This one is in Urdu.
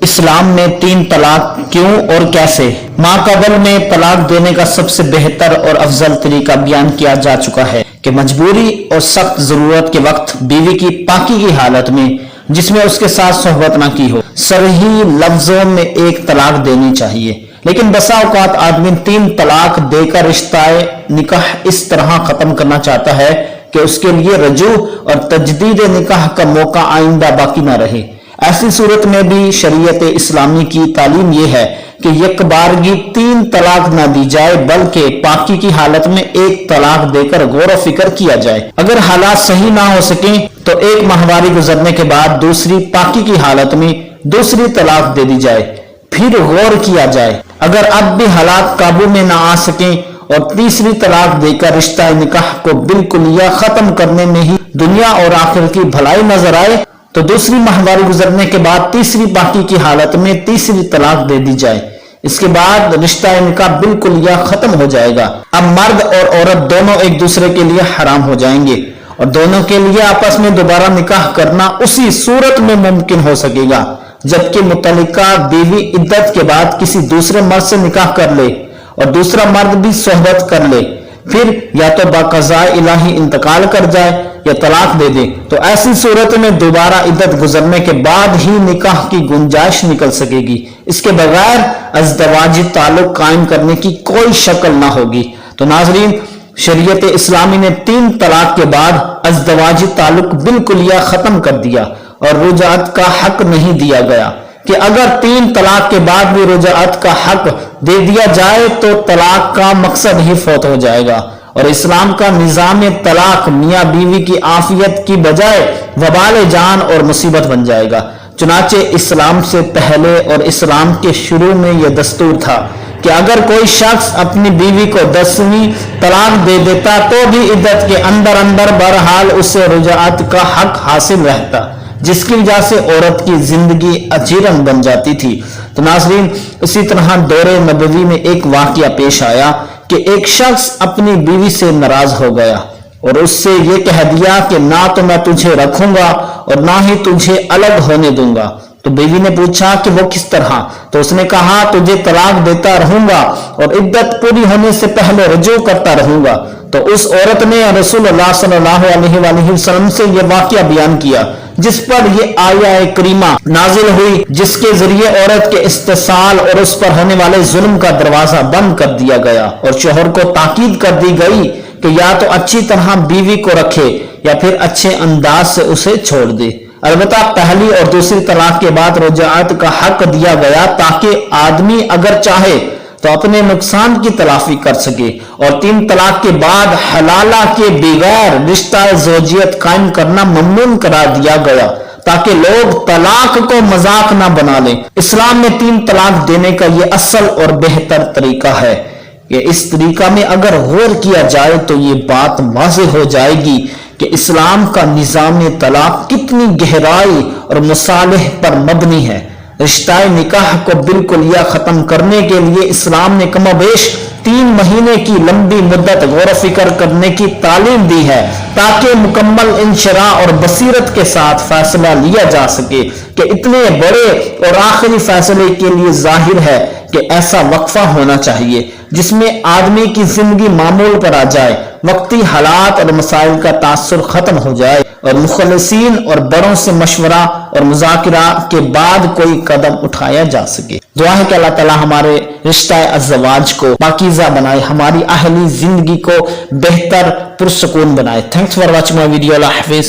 اسلام میں 3 طلاق کیوں اور کیسے؟ ماقبل میں طلاق دینے کا سب سے بہتر اور افضل طریقہ بیان کیا جا چکا ہے کہ مجبوری اور سخت ضرورت کے وقت بیوی کی پاکی کی حالت میں جس میں اس کے ساتھ صحبت نہ کی ہو صریح لفظوں میں 1 طلاق دینی چاہیے، لیکن بسا اوقات آدمی 3 طلاق دے کر رشتہ نکاح اس طرح ختم کرنا چاہتا ہے کہ اس کے لیے رجوع اور تجدید نکاح کا موقع آئندہ باقی نہ رہے۔ ایسی صورت میں بھی شریعت اسلامی کی تعلیم یہ ہے کہ یک بارگی 3 طلاق نہ دی جائے، بلکہ پاکی کی حالت میں 1 طلاق دے کر غور و فکر کیا جائے۔ اگر حالات صحیح نہ ہو سکیں تو 1 ماہواری گزرنے کے بعد دوسری پاکی کی حالت میں دوسری طلاق دے دی جائے، پھر غور کیا جائے۔ اگر اب بھی حالات قابو میں نہ آ سکیں اور تیسری طلاق دے کر رشتہ نکاح کو بالکل یا ختم کرنے میں ہی دنیا اور آخرت کی بھلائی نظر آئے تو دوسری ماہواری گزرنے کے بعد تیسری پاکی کی حالت میں تیسری طلاق دے دی جائے۔ اس کے بعد رشتہ نکاح بالکل یا ختم ہو جائے گا۔ اب مرد اور عورت دونوں ایک دوسرے کے لیے حرام ہو جائیں گے اور دونوں کے لیے آپس میں دوبارہ نکاح کرنا اسی صورت میں ممکن ہو سکے گا جبکہ متعلقہ بیوی عدت کے بعد کسی دوسرے مرد سے نکاح کر لے اور دوسرا مرد بھی صحبت کر لے، پھر یا تو بقضاء الہی انتقال کر جائے یا طلاق دے دے، تو ایسی صورت میں دوبارہ عدت گزرنے کے بعد ہی نکاح کی گنجائش نکل سکے گی۔ اس کے بغیر ازدواجی تعلق قائم کرنے کی کوئی شکل نہ ہوگی۔ تو ناظرین، شریعت اسلامی نے 3 طلاق کے بعد ازدواجی تعلق بالکل یا ختم کر دیا اور رجعت کا حق نہیں دیا گیا کہ اگر 3 طلاق کے بعد بھی رجعت کا حق دے دیا جائے تو طلاق کا مقصد ہی فوت ہو جائے گا اور اسلام کا نظام طلاق میاں بیوی کی عافیت کی بجائے وبال جان اور مصیبت بن جائے گا۔ چنانچہ اسلام سے پہلے اور اسلام کے شروع میں یہ دستور تھا کہ اگر کوئی شخص اپنی بیوی کو 10ویں طلاق دے دیتا تو بھی عدت کے اندر بہرحال اسے رجعت کا حق حاصل رہتا، جس کی وجہ سے عورت کی زندگی اجیرن بن جاتی تھی۔ تو ناظرین، اسی طرح دور نبوی میں ایک واقعہ پیش آیا کہ ایک شخص اپنی بیوی سے ناراض ہو گیا اور اس سے یہ کہہ دیا کہ نہ تو میں تجھے رکھوں گا اور نہ ہی تجھے الگ ہونے دوں گا۔ تو بیوی نے پوچھا کہ وہ کس طرح؟ تو اس نے کہا تجھے طلاق دیتا رہوں گا اور عدت پوری ہونے سے پہلے رجوع کرتا رہوں گا۔ تو اس عورت نے رسول اللہ صلی اللہ علیہ وآلہ وسلم سے یہ واقعہ بیان کیا جس پر یہ آیہ کریمہ نازل ہوئی، جس کے ذریعے عورت کے استحصال اور اس پر ہونے والے ظلم کا دروازہ بند کر دیا گیا اور شوہر کو تاکید کر دی گئی کہ یا تو اچھی طرح بیوی کو رکھے یا پھر اچھے انداز سے اسے چھوڑ دے۔ البتہ پہلی اور دوسری طلاق کے بعد رجعت کا حق دیا گیا تاکہ آدمی اگر چاہے تو اپنے نقصان کی تلافی کر سکے، اور 3 طلاق کے بعد حلالہ کے بغیر رشتہ زوجیت قائم کرنا ممنوع قرار دیا گیا تاکہ لوگ طلاق کو مذاق نہ بنا لیں۔ اسلام میں 3 طلاق دینے کا یہ اصل اور بہتر طریقہ ہے کہ اس طریقہ میں اگر غور کیا جائے تو یہ بات واضح ہو جائے گی کہ اسلام کا نظام طلاق کتنی گہرائی اور مصالح پر مبنی ہے۔ رشتہ نکاح کو بالکل یا ختم کرنے کے لیے اسلام نے کم و بیش 3 مہینے کی لمبی مدت غور و فکر کرنے کی تعلیم دی ہے تاکہ مکمل انشراح اور بصیرت کے ساتھ فیصلہ لیا جا سکے کہ اتنے بڑے اور آخری فیصلے کے لیے ظاہر ہے کہ ایسا وقفہ ہونا چاہیے جس میں آدمی کی زندگی معمول پر آ جائے، وقتی حالات اور مسائل کا تاثر ختم ہو جائے اور مخلصین اور بڑوں سے مشورہ اور مذاکرہ کے بعد کوئی قدم اٹھایا جا سکے۔ دعا ہے کہ اللہ تعالی ہمارے رشتہ ازدواج کو پاکیزہ بنائے، ہماری اہلی زندگی کو بہتر پرسکون بنائے۔ Thanks for watching my video. اللہ حافظ۔